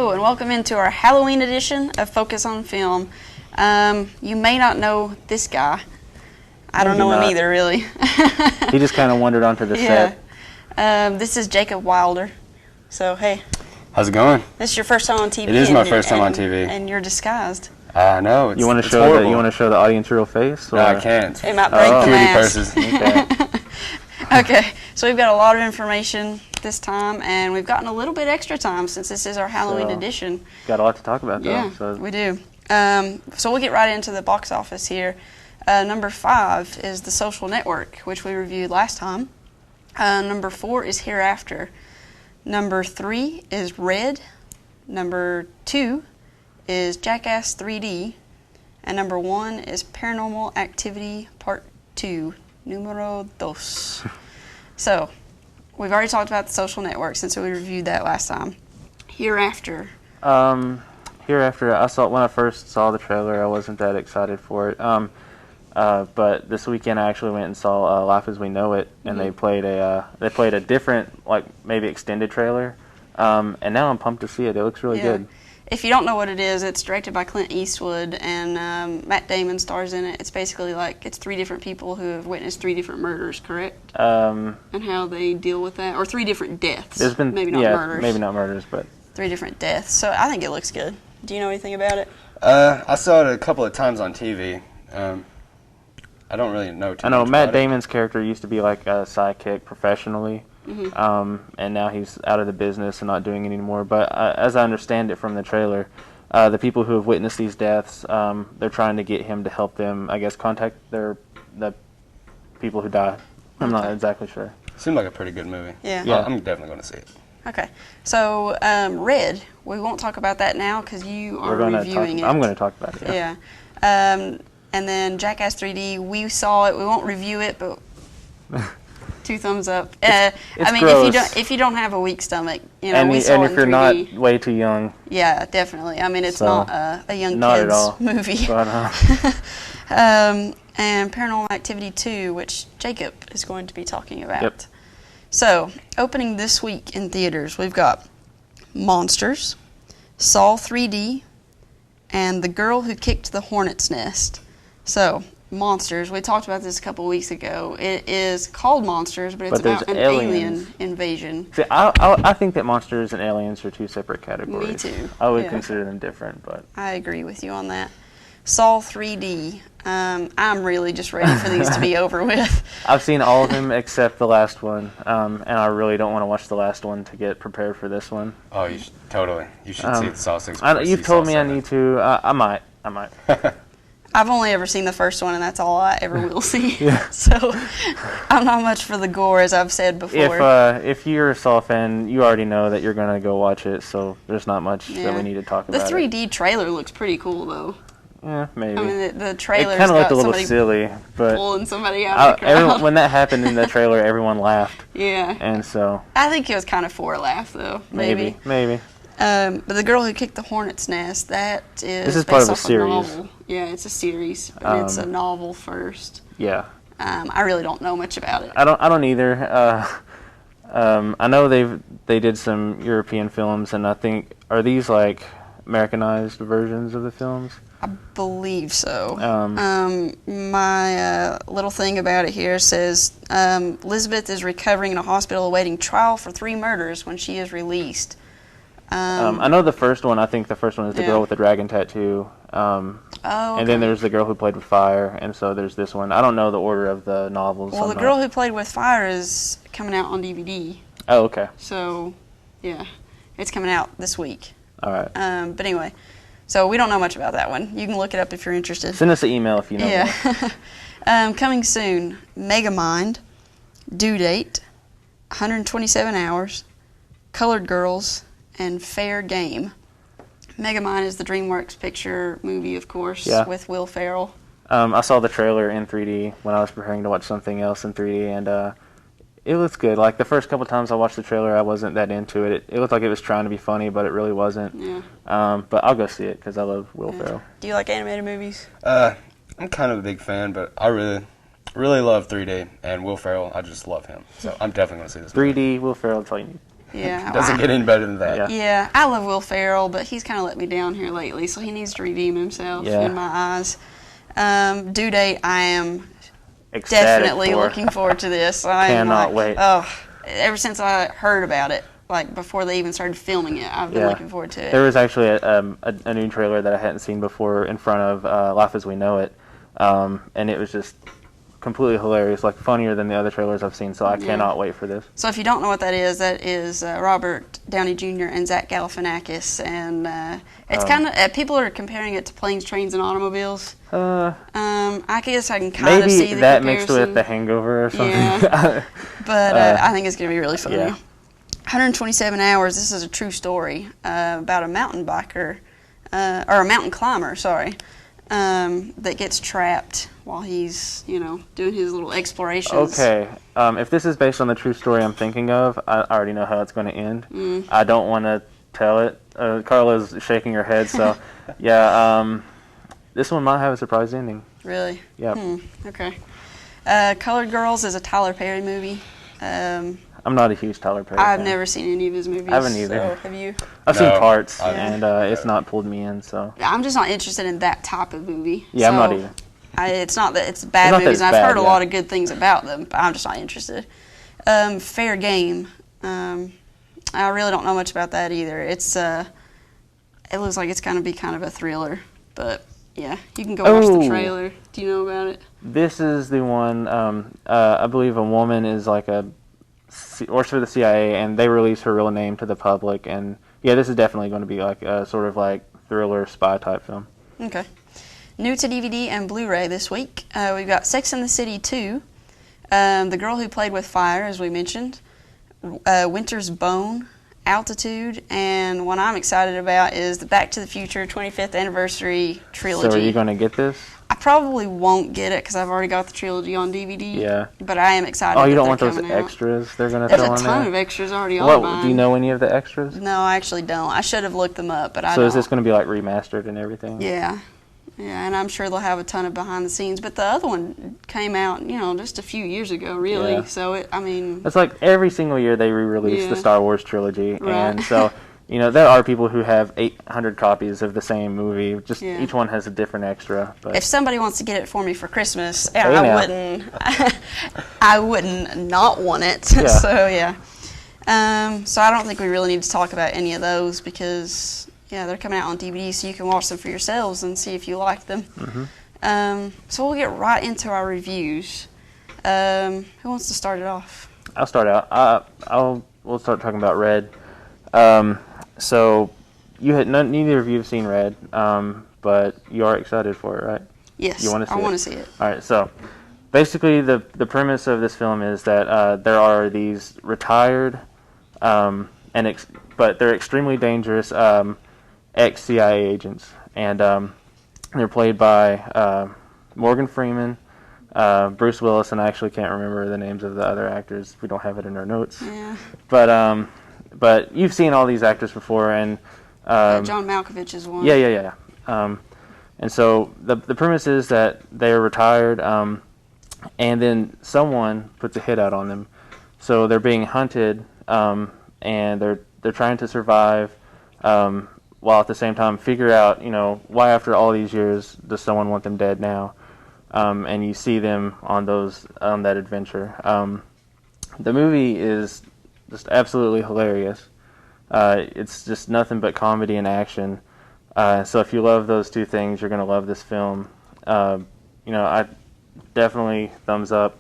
Hello and welcome into our Halloween edition of Focus on Film. You may not know this guy. I don't know him either, really. He just kind of wandered onto the set. This is Jacob Wilder. So, hey. How's it going? This is your first time on TV. It is my first time on TV. And you're disguised. I know. You want to show the audience your real face? Or? No, I can't. It might break the mask. Purses. Okay, so we've got a lot of information this time, and we've gotten a little bit extra time since this is our Halloween edition. Got a lot to talk about, though. Yeah, so. we do. So we'll get right into the box office here. Number 5 is The Social Network, which we reviewed last time. Number 4 is Hereafter. Number 3 is Red. Number 2 is Jackass 3D. And number 1 is Paranormal Activity Part 2, Numero Dos. So, we've already talked about The Social Network since we reviewed that last time. Hereafter. Hereafter, when I first saw the trailer, I wasn't that excited for it. But this weekend I actually went and saw Life as We Know It, and they played a different, like maybe extended trailer. And now I'm pumped to see it. It looks really good. If you don't know what it is, it's directed by Clint Eastwood, and Matt Damon stars in it. It's basically like it's 3 different people who have witnessed 3 different murders, correct? And how they deal with that, or 3 different deaths. There's been maybe not murders, but 3 different deaths. So I think it looks good. Do you know anything about it? I saw it a couple of times on TV. I don't really know too much. I know Matt Damon's character used to be like a sidekick professionally. And now he's out of the business and not doing it anymore. But as I understand it from the trailer, the people who have witnessed these deaths, they're trying to get him to help them, I guess, contact the people who died. I'm not exactly sure. Seemed like a pretty good movie. Yeah. I'm definitely going to see it. Okay. So, Red, we won't talk about that now because you are reviewing it. I'm going to talk about it. Yeah. And then Jackass 3D, we saw it. We won't review it, but 2 thumbs up. It's I mean, gross. if you don't have a weak stomach, you know, and we saw and it if in you're 3D. not way too young. Yeah, definitely. I mean, it's not a young not kids at all. movie. But, and Paranormal Activity 2, which Jacob is going to be talking about. Yep. So, opening this week in theaters, we've got Monsters, Saw 3D, and The Girl Who Kicked the Hornet's Nest. So, Monsters, we talked about this a couple weeks ago. It is called Monsters, but it's about an alien invasion. See, I think that Monsters and aliens are 2 separate categories. Me too. I would consider them different, but I agree with you on that. Saw 3D. I'm really just ready for these to be over with. I've seen all of them except the last one, and I really don't want to watch the last one to get prepared for this one. Oh, you should, totally. You should see the Saw 6. You've told me I need to. I might. I've only ever seen the first one, and that's all I ever will see. So I'm not much for the gore, as I've said before. If you're a Saw fan, you already know that you're going to go watch it, so there's not much that we need to talk about. The 3D trailer looks pretty cool, though. Yeah, maybe. I mean, the trailer's it kind of looked a little somebody silly, but pulling somebody out of the crowd. When that happened in the trailer, everyone laughed. Yeah. And so I think it was kind of for a laugh, though. Maybe. But The Girl Who Kicked the Hornet's Nest, this is part of a series. Novel. Yeah, it's a series, but it's a novel first. Yeah. I really don't know much about it. I don't either. I know they did some European films, and I think, are these like Americanized versions of the films? I believe so. My little thing about it here says Elizabeth is recovering in a hospital awaiting trial for 3 murders when she is released. I know the first one. I think the first one is the girl with the dragon tattoo. Okay. And then there's the girl who played with fire, and so there's this one. I don't know the order of the novels. Well, the girl who played with fire is coming out on DVD. Oh, okay. So, yeah, it's coming out this week. All right. But anyway, so we don't know much about that one. You can look it up if you're interested. Send us an email if you know more. Coming soon, Megamind, Due Date, 127 Hours, Colored Girls, and Fair Game. Megamind is the DreamWorks picture movie, of course, with Will Ferrell. I saw the trailer in 3D when I was preparing to watch something else in 3D, and it looks good. Like, the first couple times I watched the trailer, I wasn't that into it. It looked like it was trying to be funny, but it really wasn't. Yeah. But I'll go see it because I love Will Ferrell. Do you like animated movies? I'm kind of a big fan, but I really love 3D, and Will Ferrell, I just love him. So I'm definitely going to see this 3D, Will Ferrell, that's all you need. Yeah. Doesn't get any better than that. Yeah. Yeah, I love Will Ferrell, but he's kind of let me down here lately, so he needs to redeem himself Yeah. in my eyes. Due date, I am Ecstatic definitely for. looking forward to this. I am Cannot wait. Oh, ever since I heard about it, like before they even started filming it, I've been Yeah. looking forward to it. There was actually a new trailer that I hadn't seen before in front of Life as We Know It, and it was just completely hilarious, like funnier than the other trailers I've seen. So I cannot wait for this. So if you don't know what that is Robert Downey Jr. and Zach Galifianakis, and it's kind of people are comparing it to Planes, Trains, and Automobiles. I guess I can kind of see Maybe the that comparison. mixed with The Hangover or something. Yeah. But I think it's going to be really funny. Yeah. 127 Hours. This is a true story about a mountain biker, or a mountain climber, sorry, that gets trapped while he's, doing his little explorations. Okay, if this is based on the true story I'm thinking of, I already know how it's going to end. I don't want to tell it. Carla's shaking her head, so yeah. This one might have a surprise ending. Really? Yep. Okay. Colored Girls is a Tyler Perry movie. I'm not a huge Tyler Perry I've fan. never seen any of his movies. I haven't either. So have you? I've No, seen parts, I and it's not pulled me in. So I'm just not interested in that type of movie. yeah, I'm not So, either. It's not that it's bad It's not that movies, it's and I've bad, heard a yeah. lot of good things about them, but I'm just not interested. Fair Game. I really don't know much about that either. It looks like it's going to be kind of a thriller, but yeah, you can go watch the Oh. trailer. Do you know about it? This is the one. I believe a woman is like works for the CIA, and they release her real name to the public. And yeah, this is definitely going to be like a sort of like thriller spy type film. Okay. New to DVD and Blu-ray this week. We've got Sex and the City 2, The Girl Who Played with Fire, as we mentioned, Winter's Bone, Altitude, and one I'm excited about is the Back to the Future 25th Anniversary Trilogy. So are you going to get this? I probably won't get it because I've already got the trilogy on DVD. Yeah. But I am excited. Oh, you that don't they're want those coming out. extras they're going to There's throw a in ton there? of extras already on What mine. do you know any of the extras? No, I actually don't. I should have looked them up, but I So don't. is this going to be like remastered and everything? Yeah. Yeah, and I'm sure they'll have a ton of behind the scenes. But the other one came out, just a few years ago, really. Yeah. So, It's like every single year they re-release Yeah. the Star Wars trilogy, Right. and so there are people who have 800 copies of the same movie. Just Yeah. each one has a different extra. But if somebody wants to get it for me for Christmas, Hey, I now. wouldn't. I wouldn't not want it. Yeah. So yeah. So I don't think we really need to talk about any of those because they're coming out on DVD, so you can watch them for yourselves and see if you like them. So we'll get right into our reviews. Who wants to start it off? I'll start out. We'll start talking about Red. So you had neither of you have seen Red, but you are excited for it, right? Yes, You wanna see I it? want to see it. All right. So basically, the premise of this film is that there are these retired, but they're extremely dangerous ex-CIA agents, and they're played by Morgan Freeman, Bruce Willis, and I actually can't remember the names of the other actors. We don't have it in our notes. Yeah. But you've seen all these actors before, and John Malkovich is one. yeah. And so the premise is that they are retired, and then someone puts a hit out on them, so they're being hunted, and they're trying to survive, while at the same time figure out why after all these years does someone want them dead now, and you see them on that adventure. The movie is just absolutely hilarious. It's just nothing but comedy and action. So if you love those two things, you're going to love this film. I definitely thumbs up.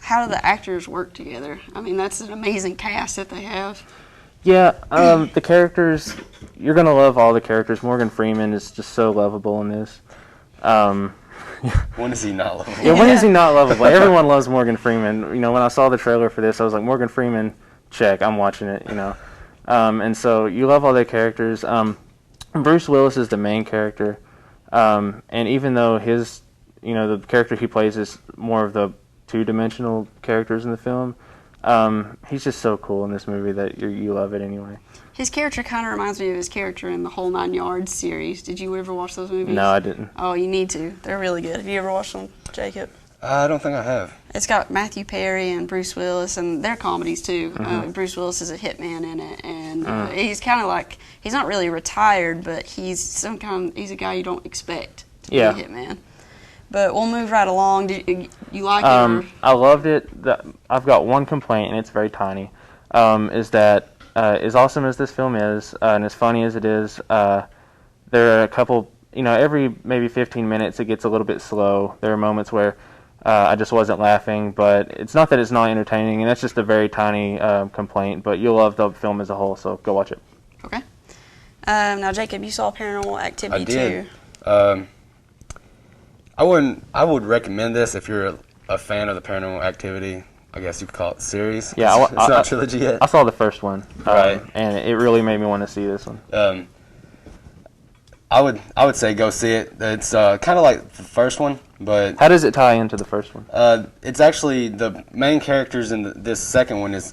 How do the actors work together? I mean, that's an amazing cast that they have. Yeah, the characters, you're going to love all the characters. Morgan Freeman is just so lovable in this. When is he not lovable? Yeah, when is he not lovable? Everyone loves Morgan Freeman. When I saw the trailer for this, I was like, Morgan Freeman, check, I'm watching it, And so you love all their characters. Bruce Willis is the main character. And even though the character he plays is more of the two-dimensional characters in the film, he's just so cool in this movie that you love it anyway. His character kind of reminds me of his character in the Whole Nine Yards series. Did you ever watch those movies? No, I didn't. Oh, you need to. They're really good. Have you ever watched them, Jacob? I don't think I have. It's got Matthew Perry and Bruce Willis, and they're comedies too. Bruce Willis is a hitman in it, and he's kind of like, he's not really retired, but he's he's a guy you don't expect to be a hitman. But we'll move right along. Did you like it? Or? I loved it. I've got one complaint, and it's very tiny. Is that as awesome as this film is, and as funny as it is, there are a couple. Every maybe 15 minutes it gets a little bit slow. There are moments where I just wasn't laughing, but it's not that it's not entertaining, and that's just a very tiny complaint. But you'll love the film as a whole, so go watch it. Okay. Now, Jacob, you saw Paranormal Activity I did. too. I would recommend this if you're a fan of the Paranormal Activity. I guess you could call it series. Yeah, it's not a trilogy yet. I saw the first one, Right. and it really made me want to see this one. I would say go see it. It's kind of like the first one, but How does it tie into the first one? it's actually the main characters in this second one is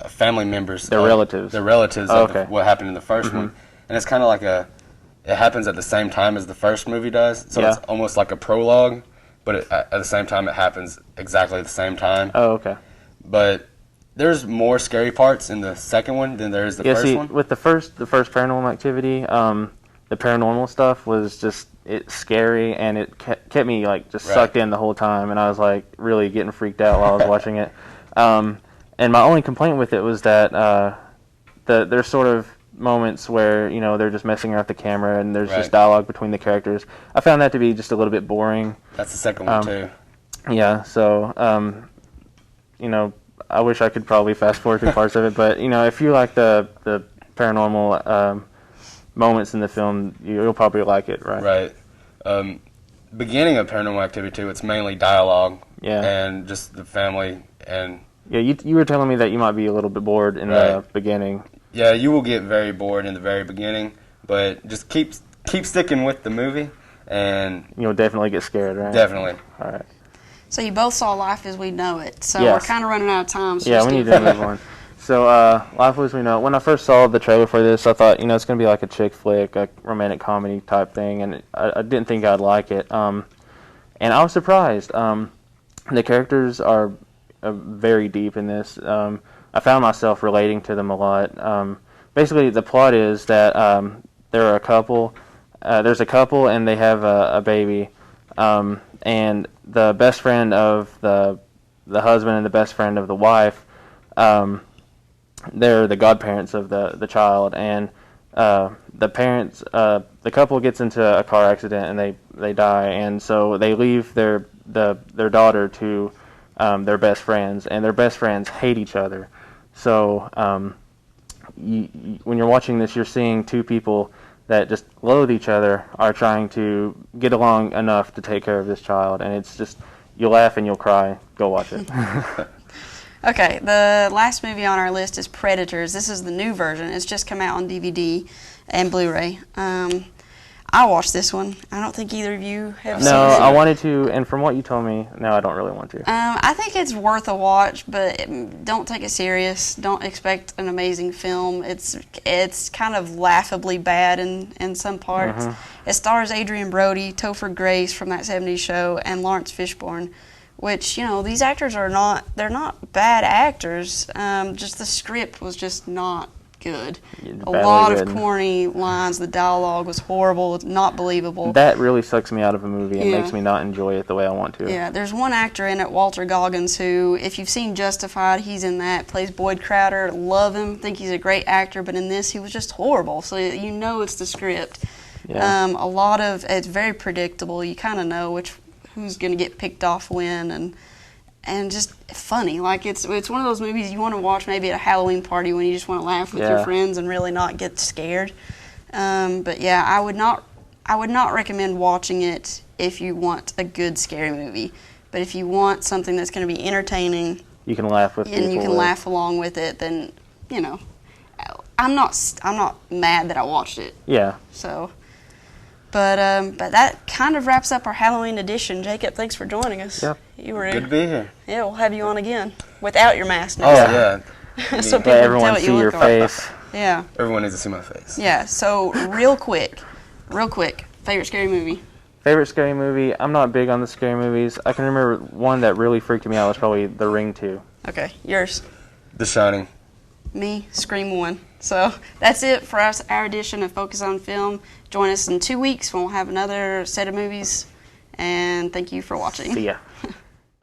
family members. They're relatives. They're relatives Oh, of okay. what happened in the 1st one, and it's kind of like it happens at the same time as the first movie does, so Yeah. it's almost like a prologue, but at the same time it happens exactly at the same time. Oh, okay. But there's more scary parts in the second one than there is the first See, one. with the first Paranormal Activity, the paranormal stuff was just scary, and it kept me like just Right. sucked in the whole time, and I was like really getting freaked out while I was watching it. And my only complaint with it was that there's sort of moments where they're just messing around with the camera, and there's just Right. dialogue between the characters. I found that to be just a little bit boring. That's the second one too. Yeah, so I wish I could probably fast forward through parts of it, but if you like the paranormal moments in the film, you'll probably like it, right? Right. Beginning of Paranormal Activity 2, it's mainly dialogue Yeah. and just the family. And Yeah, you were telling me that you might be a little bit bored in the Right. beginning. yeah, you will get very bored in the very beginning, but just keep sticking with the movie, and You'll definitely get scared, right? definitely. All right. So you both saw Life as We Know It. So Yes. we're kind of running out of time. So Yeah, just we give- need to move on. So, Life as We Know It. When I first saw the trailer for this, I thought, it's going to be like a chick flick, a romantic comedy type thing, and I didn't think I'd like it. And I was surprised. The characters are very deep in this. I found myself relating to them a lot. Basically, the plot is that there are a couple. There's a couple, and they have a baby. And the best friend of the husband and the best friend of the wife, they're the godparents of the child, and the parents, the couple gets into a car accident and they die, and so they leave their daughter to their best friends, and their best friends hate each other. So when you're watching this, you're seeing two people that just loathe each other are trying to get along enough to take care of this child, and it's just, you'll laugh and you'll cry. Go watch it. Okay, the last movie on our list is Predators. This is the new version. It's just come out on DVD and Blu-ray. I watched this one. I don't think either of you have seen No, it. I wanted to, and from what you told me, no, I don't really want to. I think it's worth a watch, but don't take it serious. Don't expect an amazing film. It's kind of laughably bad in some parts. It stars Adrian Brody, Topher Grace from That 70s Show, and Lawrence Fishburne, which, these actors they're not bad actors. Just the script was just not good. A Badly lot of written. corny lines. The dialogue was horrible. It's not believable. That really sucks me out of a movie and Yeah. makes me not enjoy it the way I want to. Yeah, there's one actor in it, Walter Goggins, who, if you've seen Justified, he's in that, plays Boyd Crowder. Love him, think he's a great actor, but in this, he was just horrible. So it's the script. Yeah. It's very predictable. You kind of know who's going to get picked off when, and just funny. Like it's one of those movies you want to watch maybe at a Halloween party when you just want to laugh with your Yeah. friends and really not get scared. But yeah, I would not recommend watching it if you want a good scary movie. But if you want something that's going to be entertaining You can laugh with people. and you can laugh along with it, then I'm not mad that I watched it. Yeah. So, but that kind of wraps up our Halloween edition. Jacob, thanks for joining us. Yep. You were Good to be here. Yeah, we'll have you on again without your mask Oh now. yeah. So people Let can everyone tell what see you your look like. face. Yeah, Everyone needs to see my face. yeah. So real quick, favorite scary movie. Favorite scary movie? I'm not big on the scary movies. I can remember one that really freaked me out was probably The Ring 2. Okay, yours. The Shining. Me, Scream 1. So that's it for us, our edition of Focus on Film. Join us in 2 weeks when we'll have another set of movies. And thank you for watching. See ya.